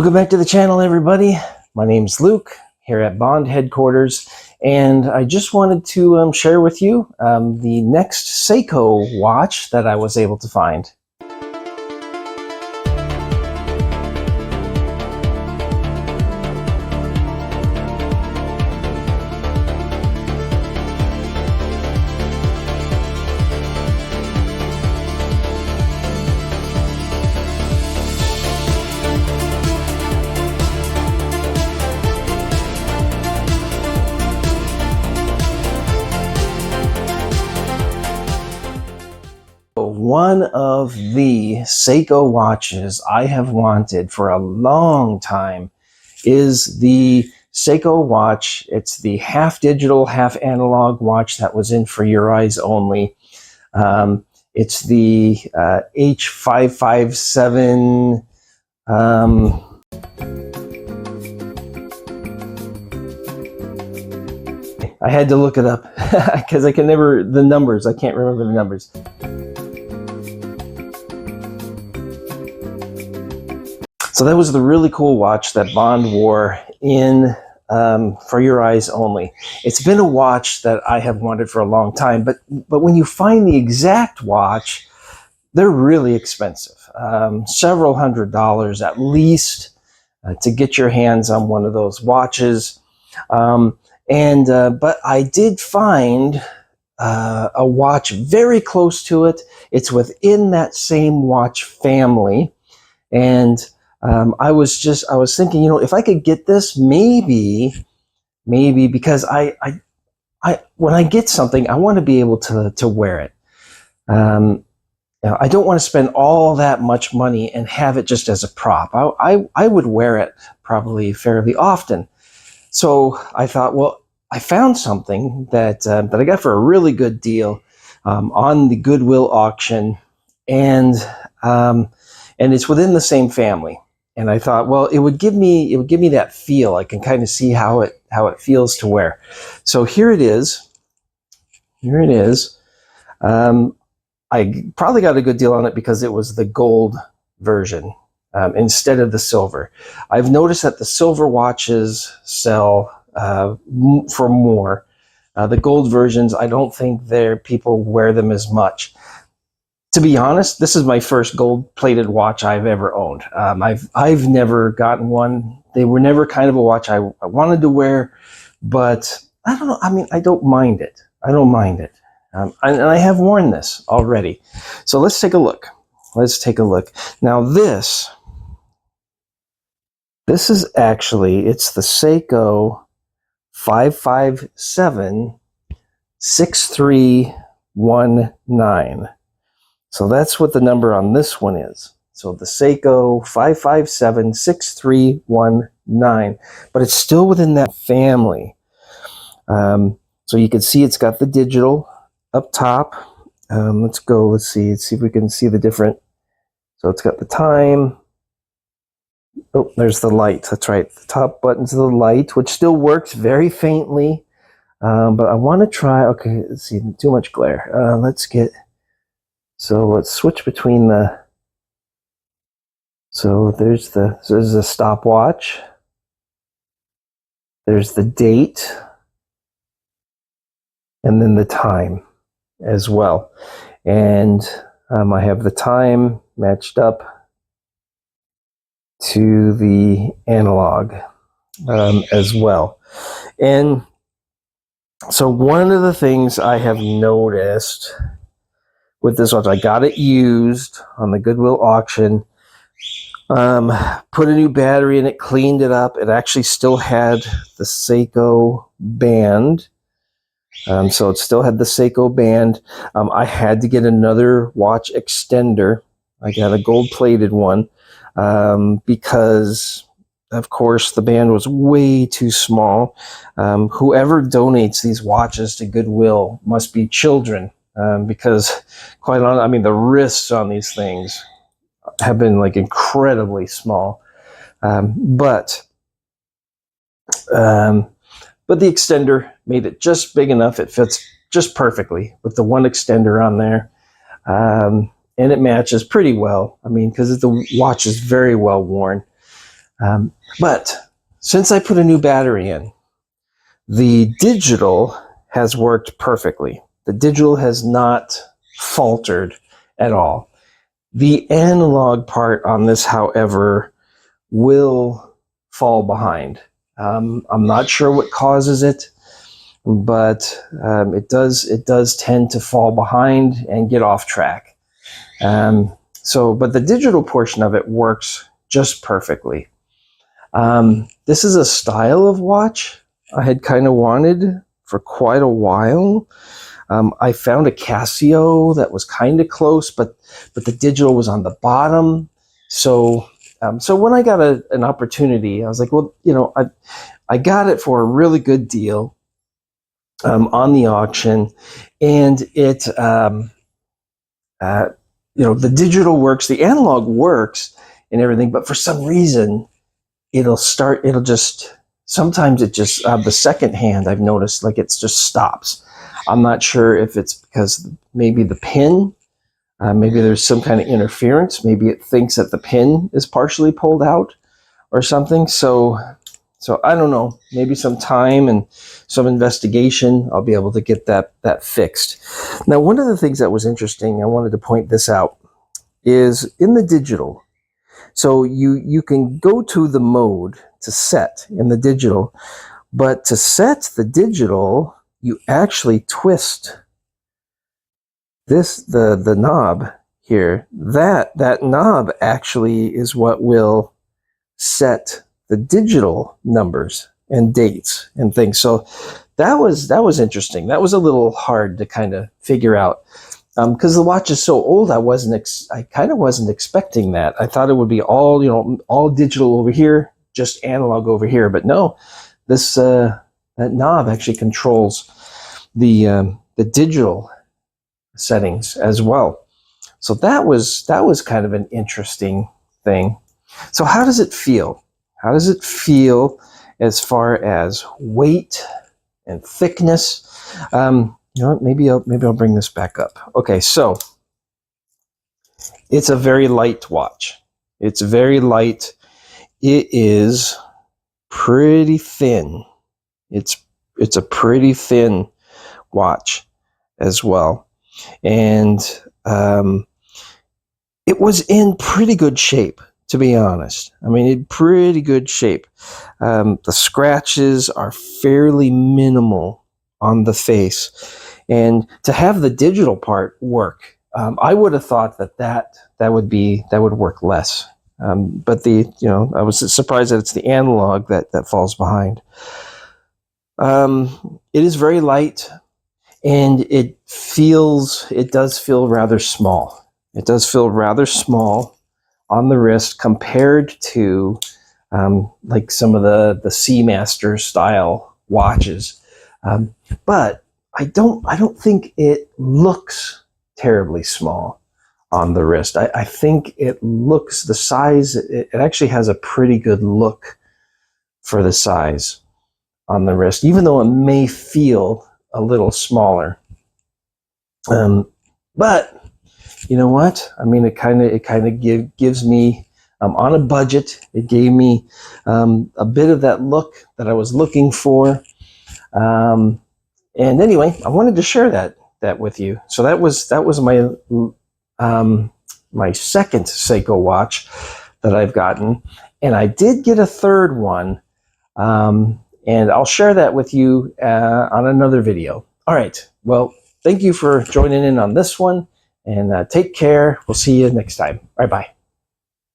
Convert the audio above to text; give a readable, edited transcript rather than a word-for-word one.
Welcome back to the channel, everybody. My name's Luke here at Bond headquarters, and I just wanted to share with you the next Seiko watch that I was able to find. One of the Seiko watches I have wanted for a long time is the Seiko watch. It's the half digital, half analog watch that was in For Your Eyes Only. It's the H557. I had to look it up because I can't remember the numbers. So that was the really cool watch that Bond wore in For Your Eyes Only. It's been a watch that I have wanted for a long time, but when you find the exact watch, they're really expensive. Several $100s at least to get your hands on one of those watches. But I did find a watch very close to it. It's within that same watch family, and I was thinking, you know, if I could get this, maybe because I when I get something, I want to be able to wear it. You know, I don't want to spend all that much money and have it just as a prop. I would wear it probably fairly often. So I thought, well, I found something that I got for a really good deal on the Goodwill auction, and it's within the same family. And I thought, well, it would give me that feel. I can kind of see how it feels to wear. So here it is. I probably got a good deal on it because it was the gold version instead of the silver. I've noticed that the silver watches sell for more. The gold versions, I don't think people wear them as much. To be honest, this is my first gold-plated watch I've ever owned. I've never gotten one. They were never kind of a watch I wanted to wear, but I don't know. I mean, I don't mind it. And I have worn this already. So let's take a look. Now this is actually, it's the Seiko 557-6319. So that's what the number on this one is. So the Seiko 557-6319, but it's still within that family. So you can see it's got the digital up top. Let's see if we can see the different. So it's got the time. Oh, there's the light. That's right. The top button's the light, which still works very faintly. But I want to try. Okay, let's see. Too much glare. So let's switch between the. So there's a stopwatch. There's the date, and then the time as well. And I have the time matched up to the analog as well. And so one of the things I have noticed with this watch, I got it used on the Goodwill auction, put a new battery in it, cleaned it up. It actually still had the Seiko band. So it still had the Seiko band. I had to get another watch extender. I got a gold-plated one because, of course, the band was way too small. Whoever donates these watches to Goodwill must be children because, quite honestly, I mean, the wrists on these things have been like incredibly small. But the extender made it just big enough. It fits just perfectly with the one extender on there. And it matches pretty well. I mean, because the watch is very well worn. But since I put a new battery in, the digital has worked perfectly. The digital has not faltered at all. The analog part on this, however, will fall behind. I'm not sure what causes it, but it does tend to fall behind and get off track. But the digital portion of it works just perfectly. This is a style of watch I had kind of wanted for quite a while. I found a Casio that was kind of close, but the digital was on the bottom. So when I got an opportunity, I was like, well, I got it for a really good deal on the auction, and it, the digital works, the analog works, and everything, but for some reason, sometimes it just, the second hand, I've noticed, like it just stops. I'm not sure if it's because maybe the pin, maybe there's some kind of interference. Maybe it thinks that the pin is partially pulled out or something. So I don't know, maybe some time and some investigation, I'll be able to get that fixed. Now, one of the things that was interesting, I wanted to point this out, is in the digital. So you can go to the mode to set in the digital, but to set the digital, you actually twist the knob here. That knob actually is what will set the digital numbers and dates and things. So that was interesting. That was a little hard to kind of figure out. Because the watch is so old, I kind of wasn't expecting that. I thought it would be all digital over here, just analog over here. But no, that knob actually controls the digital settings as well. So that was kind of an interesting thing. So how does it feel? How does it feel as far as weight and thickness? Maybe I'll bring this back up. Okay, so it's a very light watch. It's very light. It is pretty thin. It's a pretty thin watch as well. And it was in pretty good shape, to be honest. I mean, in pretty good shape. The scratches are fairly minimal on the face. And to have the digital part work, I would have thought that would work less. But I was surprised that it's the analog that falls behind. It is very light, and it does feel rather small. It does feel rather small on the wrist compared to like some of the Seamaster style watches. But I don't think it looks terribly small on the wrist. I think it looks, the size, it actually has a pretty good look for the size on the wrist, even though it may feel a little smaller. But you know what? I mean, it kind of gives me, on a budget, it gave me a bit of that look that I was looking for. And anyway, I wanted to share that with you. So that was my my second Seiko watch that I've gotten, and I did get a third one, and I'll share that with you on another video. All right. Well, thank you for joining in on this one, and take care. We'll see you next time. Bye bye.